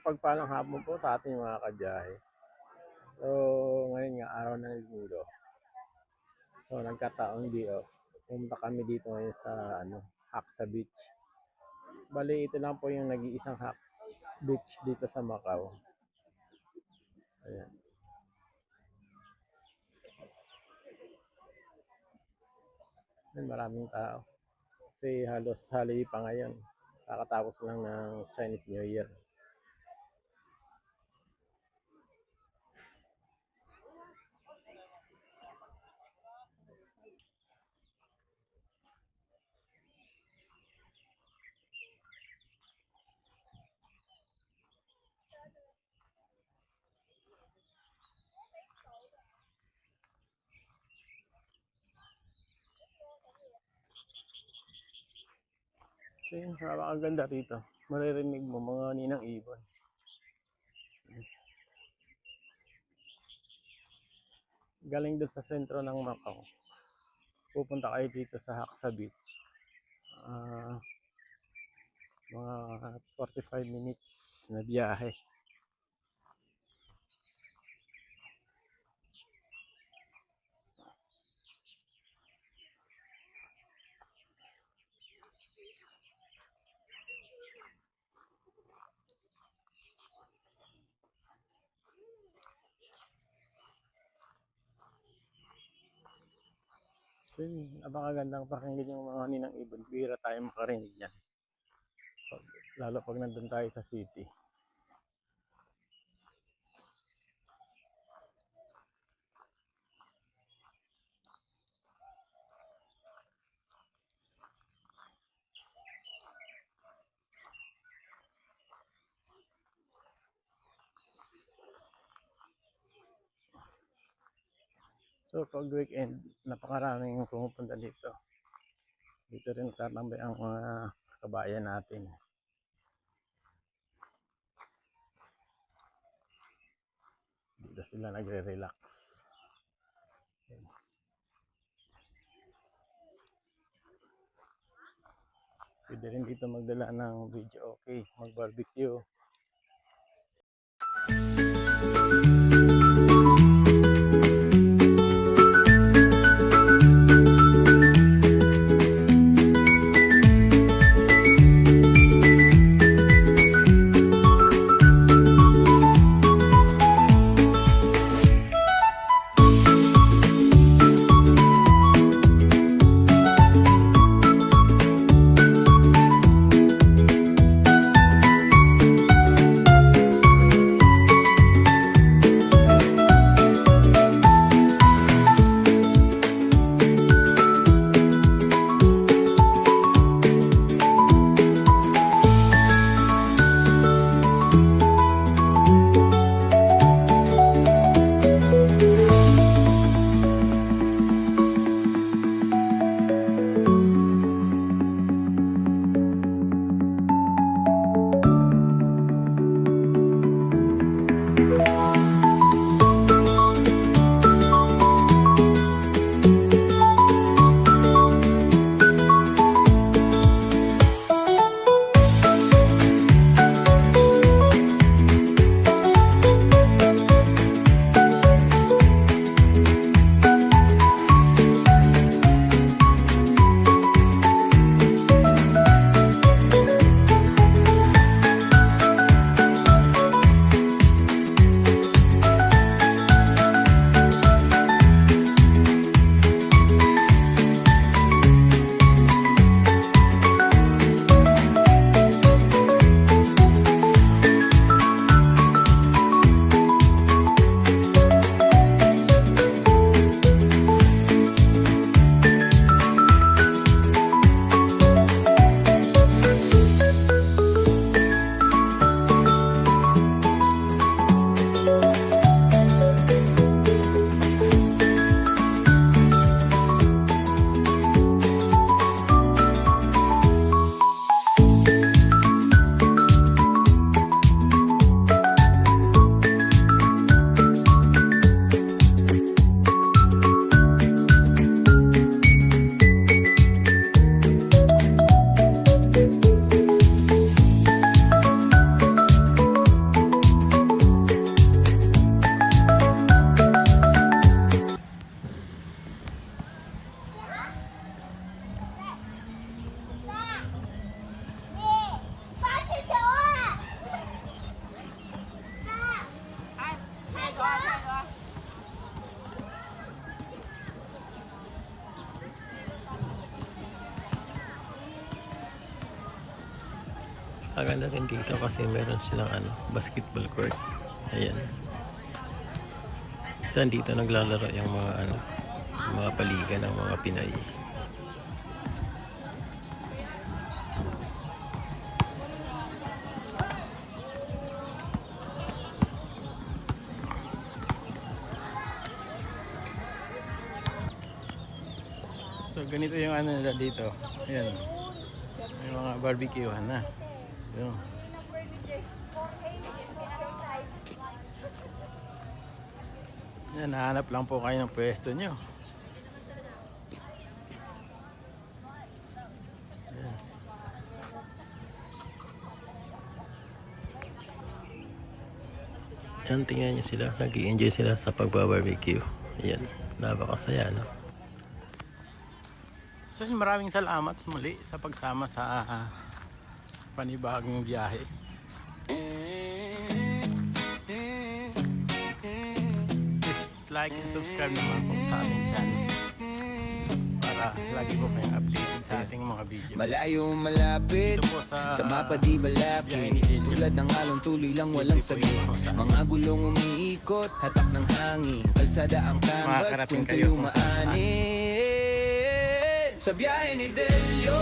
pagpalang hapon po sa ating mga kabiyahe. So, ngayon nga, araw ng linggo. So, nagkataon pumunta kami dito ngayon sa Haksa Beach. Bali, ito lang po yung nag-iisang beach dito sa Macau. Ayan. Maraming tao. Kasi halos holiday pa ngayon. Kakatapos lang ng Chinese New Year. So yun, napakaganda rito. Maririnig mo mga ninang ibon. Galing doon sa sentro ng Macau. Pupunta kayo dito sa Haksa Beach. Mga 45 minutes na biyahe. So yun, napakagandang pakinggan yung mga ninang ibon. Bira tayo makarinig yan. Lalo pag nandun tayo sa city. So pag weekend, napakaraming pumupunta dito. Dito rin tatambay ang mga kabayan natin. Dito sila nagre-relax. Pwede rin dito magdala ng video, okay, mag-barbecue. Maganda rin dito kasi meron silang basketball court. Ayan. Saan dito naglalaro yung mga mga paligan ng mga Pinoy. So ganito yung nila dito. Ayan. May mga barbecuehan na. Yun. Yan, nahanap lang po kayo ng pwesto nyo. Yan. Yan, tingnan nyo sila. Nag-i-enjoy sila sa pagbabarbecue. Yan, napakasaya, no? So, maraming salamat muli sa pagsama sa panibagong biyahe. Please like and subscribe naman po sa ating channel para lagi po kayong updated sa ating mga video. Malayo malapit, Ito po sa mapa di balapit. Tulad ng alon tuloy lang walang sagip. Mga gulong umiikot, hatak ng hangin. Kalsada ang canvas, Makakarating kung kayo tayo kung saan. maanin. Sa biyahe ni Delio,